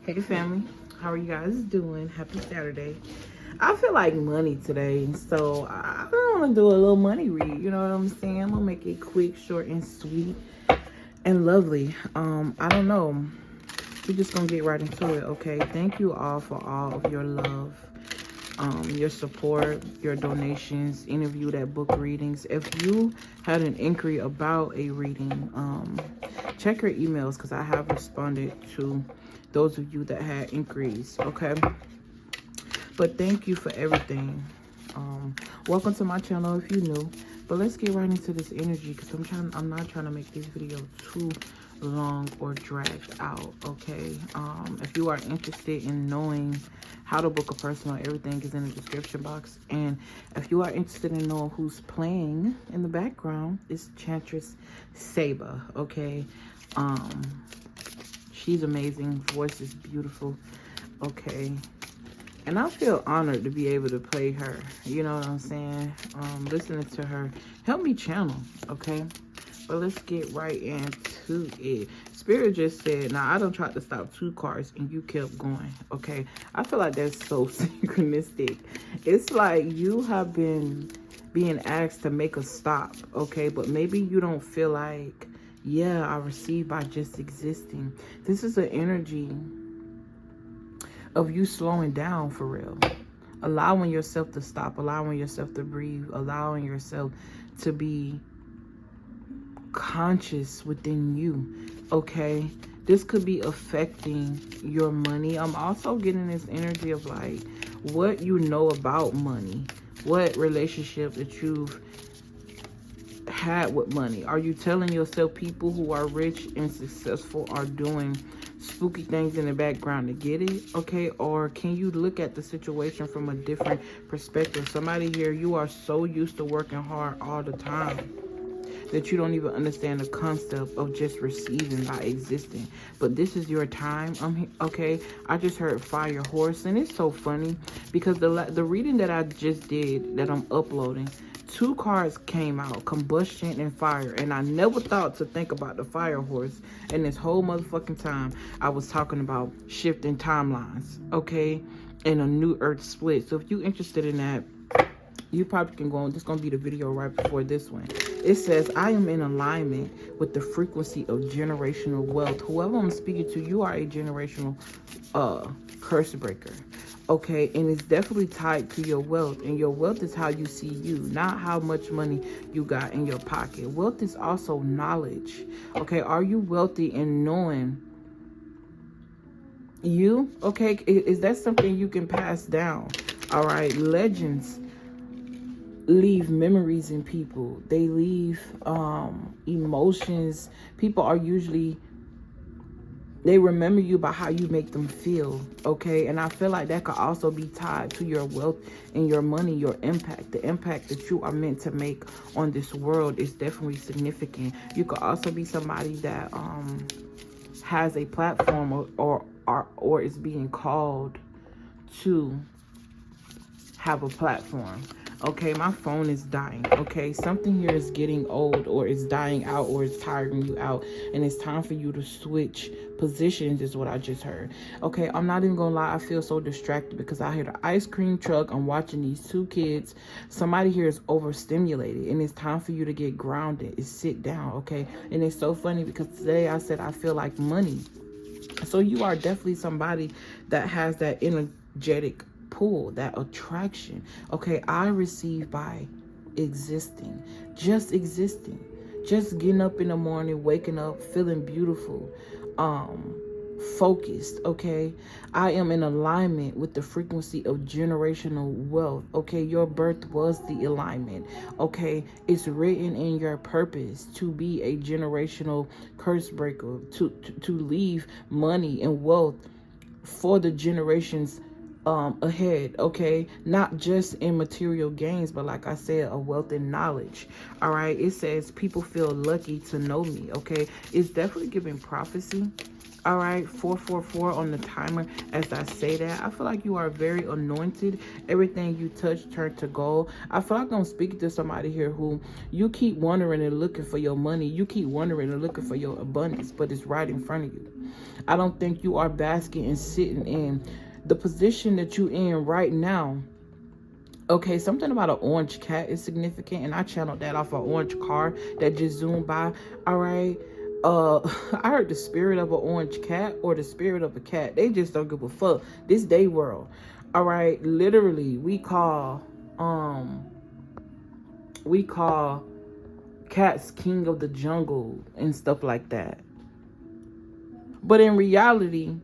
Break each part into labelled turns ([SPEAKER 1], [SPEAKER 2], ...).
[SPEAKER 1] Hey family, how are you guys doing? Happy Saturday. I feel like money today, so I want to do a little money read. You know what I'm saying? I'm gonna make it quick, short, and sweet, and lovely. I don't know. We're just gonna get right into it, okay? Thank you all for all of your love, your support, your donations, any of you that book readings. If you had an inquiry about a reading, check your emails because I have responded to those of you that had inquiries, okay? But thank you for everything. Welcome to my channel if you're new. But let's get right into this energy because I'm not trying to make this video too long or dragged out, okay? If you are interested in knowing how to book a personal, everything is in the description box. And if you are interested in knowing who's playing in the background, it's Chantress Saber, okay? She's amazing. Voice is beautiful, okay? And I feel honored to be able to play her. You know what I'm saying? Listening to her help me channel, okay? But let's get right into it. Spirit just said, now I don't try to stop 2 cards and you kept going, okay? I feel like that's so synchronistic. It's like you have been being asked to make a stop, okay? But maybe you don't feel like, yeah, I received by just existing. This is an energy of you slowing down for real, allowing yourself to stop, allowing yourself to breathe, allowing yourself to be conscious within you, okay? This could be affecting your money. I'm also getting this energy of like what you know about money, what relationship that you've had with money. Are you telling yourself people who are rich and successful are doing spooky things in the background to get it, okay? Or can you look at the situation from a different perspective? Somebody here, you are so used to working hard all the time that you don't even understand the concept of just receiving by existing. But this is your time, okay? I just heard fire horse, and it's so funny because the reading that I just did, that I'm uploading, 2 cards came out, combustion and fire, and I never thought to think about the fire horse. And this whole motherfucking time I was talking about shifting timelines, okay, and a new earth split. So if you're interested in that, you probably can go on. This is going to be the video right before this one. It says, I am in alignment with the frequency of generational wealth. Whoever I'm speaking to, you are a generational curse breaker, okay? And it's definitely tied to your wealth. And your wealth is how you see you, not how much money you got in your pocket. Wealth is also knowledge, okay? Are you wealthy in knowing you, okay? Is that something you can pass down? All right, legends leave memories in people. They leave emotions. People are usually, they remember you by how you make them feel, okay? And I feel like that could also be tied to your wealth and your money, your impact. The impact that you are meant to make on this world is definitely significant. You could also be somebody that has a platform or is being called to have a platform. Okay, my phone is dying, okay? Something here is getting old or is dying out or is tiring you out, and it's time for you to switch positions is what I just heard. Okay, I'm not even gonna lie, I feel so distracted because I hear the ice cream truck. I'm watching these 2 kids. Somebody here is overstimulated, and it's time for you to get grounded. It's sit down, okay? And it's so funny because today I said I feel like money. So you are definitely somebody that has that energetic pull, that attraction, okay? I receive by existing, just getting up in the morning, waking up, feeling beautiful, focused, okay? I am in alignment with the frequency of generational wealth, okay? Your birth was the alignment, okay? It's written in your purpose to be a generational curse breaker, to leave money and wealth for the generations ahead, okay? Not just in material gains, but like I said, a wealth in knowledge. All right, it says people feel lucky to know me, okay? It's definitely giving prophecy. All right, 444 on the timer as I say that. I feel like you are very anointed. Everything you touch turn to gold. I feel like I'm speaking to somebody here who you keep wondering and looking for your money. You keep wondering and looking for your abundance, but it's right in front of you. I don't think you are basking and sitting in the position that you're in right now. Okay, something about an orange cat is significant, and I channeled that off an orange car that just zoomed by. All right. I heard the spirit of an orange cat or the spirit of a cat. They just don't give a fuck. This day world. All right. Literally, we call cats king of the jungle and stuff like that. But in reality,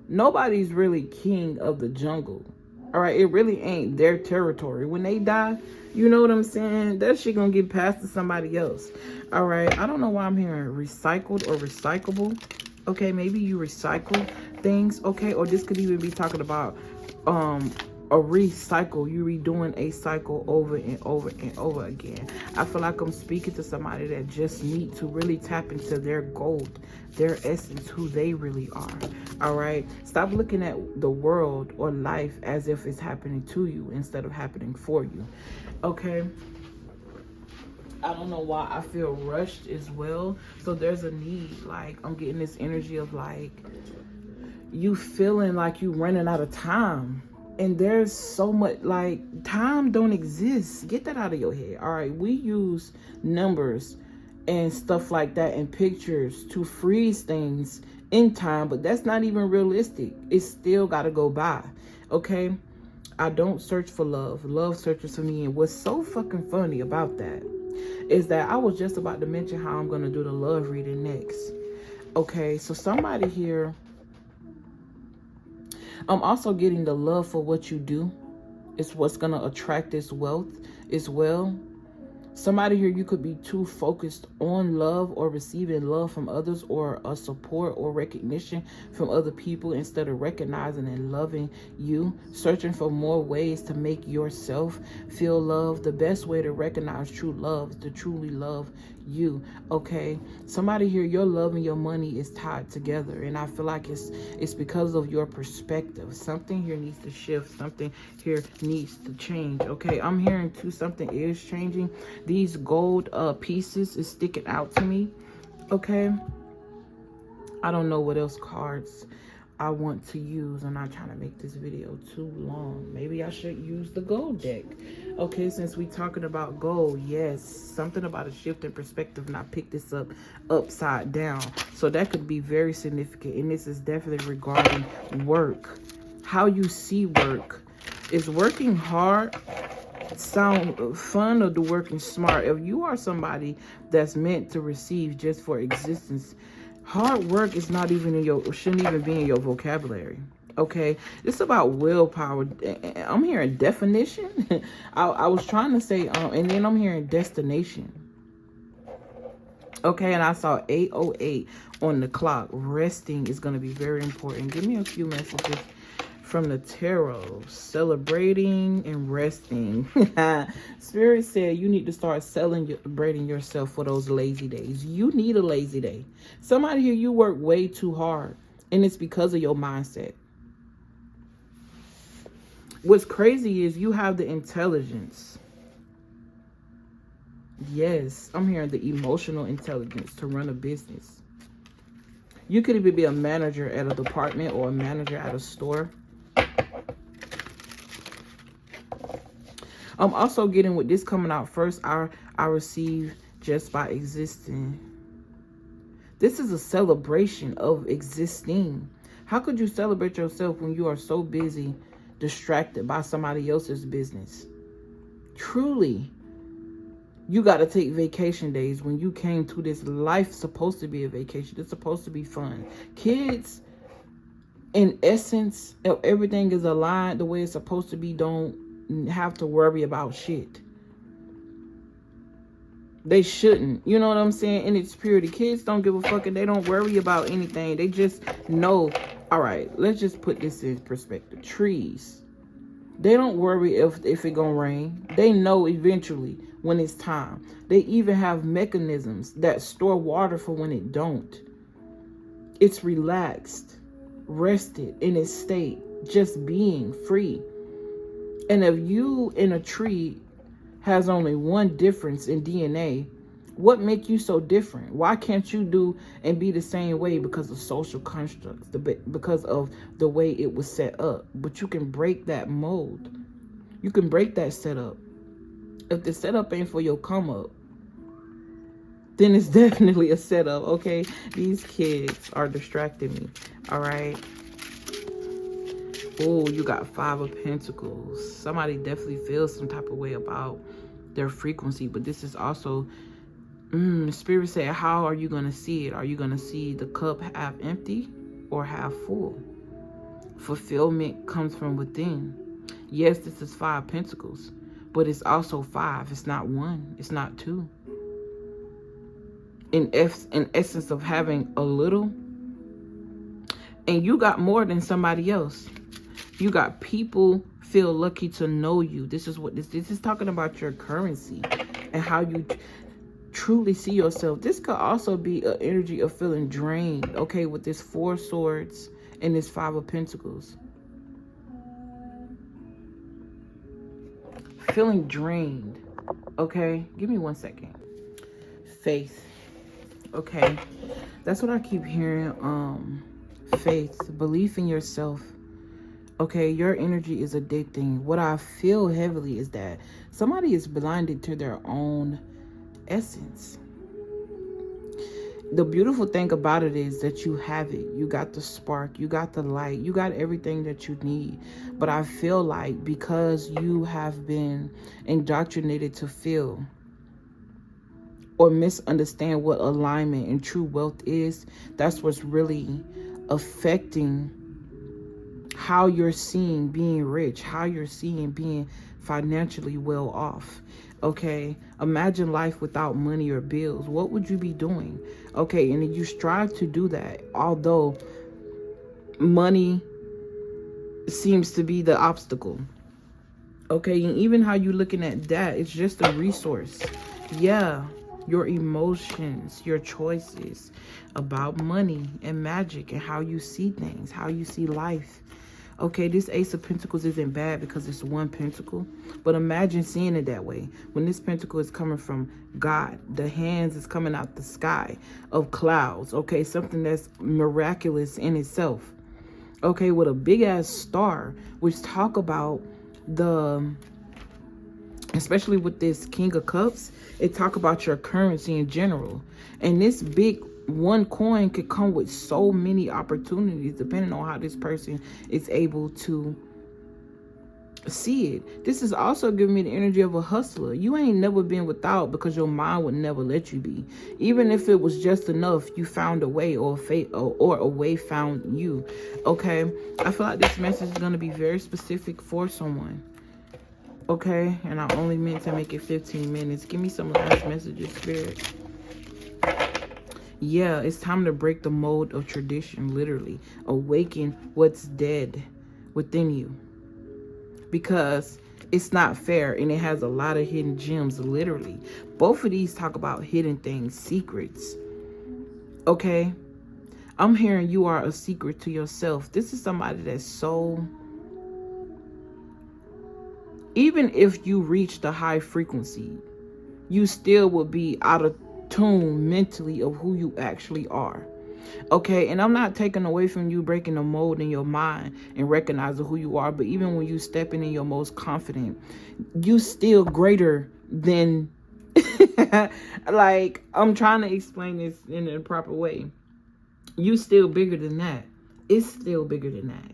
[SPEAKER 1] nobody's really king of the jungle. All right, it really ain't their territory. When they die, you know what I'm saying? That shit gonna get passed to somebody else. All right, I don't know why I'm hearing recycled or recyclable. Okay, maybe you recycle things. Okay, or this could even be talking about a recycle. You redoing a cycle over and over and over again. I feel like I'm speaking to somebody that just need to really tap into their gold, their essence, who they really are. All right, stop looking at the world or life as if it's happening to you instead of happening for you. Okay, I don't know why I feel rushed as well. So there's a need. Like, I'm getting this energy of like you feeling like you running out of time. And there's so much, like, time don't exist. Get that out of your head. All right, we use numbers and stuff like that and pictures to freeze things in time, but that's not even realistic. It's still got to go by. Okay, I don't search for love. Love searches for me. And what's so fucking funny about that is that I was just about to mention how I'm going to do the love reading next. Okay, so somebody here, I'm also getting the love for what you do. It's what's going to attract this wealth as well. Somebody here, you could be too focused on love or receiving love from others or a support or recognition from other people instead of recognizing and loving you, searching for more ways to make yourself feel loved. The best way to recognize true love is to truly love you. Okay, somebody here, your love and your money is tied together, and I feel like it's because of your perspective. Something here needs to shift. Something here needs to change. Okay, I'm hearing too, something is changing. These gold pieces is sticking out to me. Okay, I don't know what else cards I want to use. I'm not trying to make this video too long. Maybe I should use the gold deck. Okay, since we talking about gold, yes, something about a shift in perspective, and I picked this up upside down. So that could be very significant, and this is definitely regarding work. How you see work. Is working hard sound fun, or do working smart? If you are somebody that's meant to receive just for existence, hard work is not even in your, shouldn't even be in your vocabulary. Okay, it's about willpower. I'm hearing definition. I was trying to say, and then I'm hearing destination. Okay, and I saw 8:08 on the clock. Resting is going to be very important. Give me a few messages from the tarot. Celebrating and resting. Spirit said you need to start celebrating yourself for those lazy days. You need a lazy day. Somebody here, you work way too hard, and it's because of your mindset. What's crazy is you have the intelligence. Yes, I'm hearing the emotional intelligence to run a business. You could even be a manager at a department or a manager at a store. I'm also getting with this coming out first. I receive just by existing. This is a celebration of existing. How could you celebrate yourself when you are so busy, distracted by somebody else's business? Truly, you got to take vacation days. When you came to this life, supposed to be a vacation. It's supposed to be fun. Kids, in essence, if everything is aligned the way it's supposed to be, don't have to worry about shit. They shouldn't. You know what I'm saying? In its purity, kids don't give a fuck and they don't worry about anything. They just know, all right, let's just put this in perspective. Trees, they don't worry if it gonna rain. They know eventually when it's time. They even have mechanisms that store water for when it don't. It's relaxed, rested in its state, just being free. And if you in a tree has only one difference in DNA, what make you so different? Why can't you do and be the same way? Because of social constructs, because of the way it was set up. But you can break that mold. You can break that setup. If the setup ain't for your come up, then it's definitely a setup, okay? These kids are distracting me, all right? Oh, you got 5 of Pentacles. Somebody definitely feels some type of way about their frequency, but this is also, Spirit said, how are you going to see it? Are you going to see the cup half empty or half full? Fulfillment comes from within. Yes, this is 5 Pentacles, but it's also 5. It's not 1. It's not 2. In essence of having a little, and you got more than somebody else. You got people feel lucky to know you. This is what this is talking about, your currency and how you truly see yourself. This could also be an energy of feeling drained, okay, with this 4 swords and this 5 of Pentacles. Feeling drained, okay? Give me 1 second. Faith. Okay, that's what I keep hearing. Faith, belief in yourself. Okay, your energy is addicting. What I feel heavily is that somebody is blinded to their own essence. The beautiful thing about it is that you have it. You got the spark, you got the light, you got everything that you need. But I feel like because you have been indoctrinated to feel or misunderstand what alignment and true wealth is, that's what's really affecting how you're seeing being rich, how you're seeing being financially well off. Okay, imagine life without money or bills. What would you be doing? Okay, and you strive to do that, although money seems to be the obstacle. Okay, and even how you looking at that, it's just a resource. Yeah, your emotions, your choices about money and magic and how you see things, how you see life. Okay, this Ace of Pentacles isn't bad because it's 1 pentacle, but imagine seeing it that way. When this pentacle is coming from God, the hands is coming out the sky of clouds, okay, something that's miraculous in itself. Okay, with a big ass star, which talk about especially with this King of Cups, it talk about your currency in general. And this big 1 coin could come with so many opportunities depending on how this person is able to see it. This is also giving me the energy of a hustler. You ain't never been without because your mind would never let you be. Even if it was just enough, you found a way, or a way found you. Okay, I feel like this message is going to be very specific for someone. Okay, and I only meant to make it 15 minutes. Give me some last messages, Spirit. Yeah, it's time to break the mold of tradition, literally. Awaken what's dead within you. Because it's not fair and it has a lot of hidden gems, literally. Both of these talk about hidden things, secrets. Okay? I'm hearing you are a secret to yourself. This is somebody that's so... Even if you reach the high frequency, you still will be out of tune mentally of who you actually are. Okay, and I'm not taking away from you breaking the mold in your mind and recognizing who you are, but even when you stepping in your most confident, you still greater than like, I'm trying to explain this in a proper way. You still bigger than that. It's still bigger than that.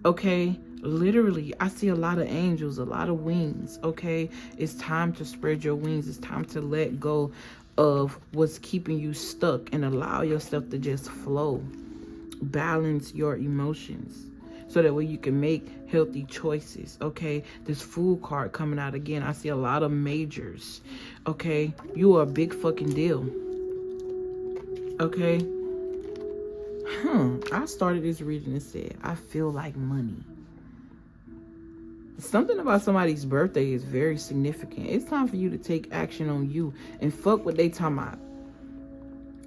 [SPEAKER 1] Okay, literally, I see a lot of angels, a lot of wings. Okay, it's time to spread your wings. It's time to let go of what's keeping you stuck and allow yourself to just flow. Balance your emotions so that way you can make healthy choices. Okay, this Fool card coming out again. I see a lot of majors. Okay, you are a big fucking deal. Okay. I started this reading and said, I feel like money. Something about somebody's birthday is very significant. It's time for you to take action on you and fuck what they talking about.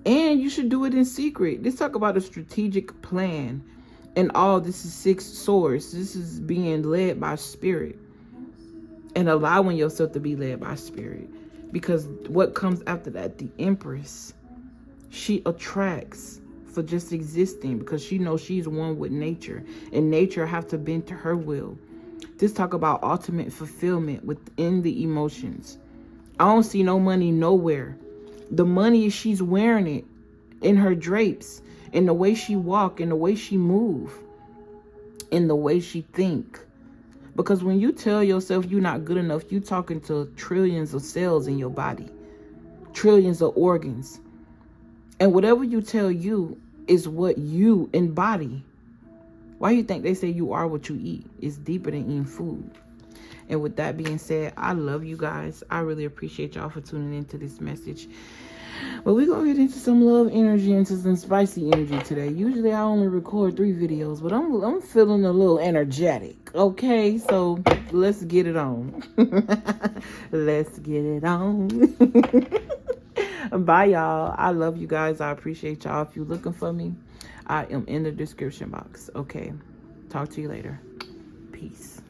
[SPEAKER 1] And you should do it in secret. Let's talk about a strategic plan. And all this is 6 swords. This is being led by spirit. And allowing yourself to be led by spirit. Because what comes after that? The Empress. She attracts for just existing. Because she knows she's one with nature. And nature have to bend to her will. This talk about ultimate fulfillment within the emotions. I don't see no money nowhere. The money, she's wearing it in her drapes, in the way she walk, in the way she move, in the way she think. Because when you tell yourself you're not good enough, you talking to trillions of cells in your body, trillions of organs. And whatever you tell you is what you embody. Why you think they say you are what you eat? It's deeper than eating food. And with that being said, I love you guys. I really appreciate y'all for tuning into this message. But we're going to get into some love energy, into some spicy energy today. Usually I only record 3 videos, but I'm feeling a little energetic. Okay, so let's get it on. Let's get it on. Bye, y'all. I love you guys. I appreciate y'all. If you're looking for me, I am in the description box. Okay, talk to you later. Peace.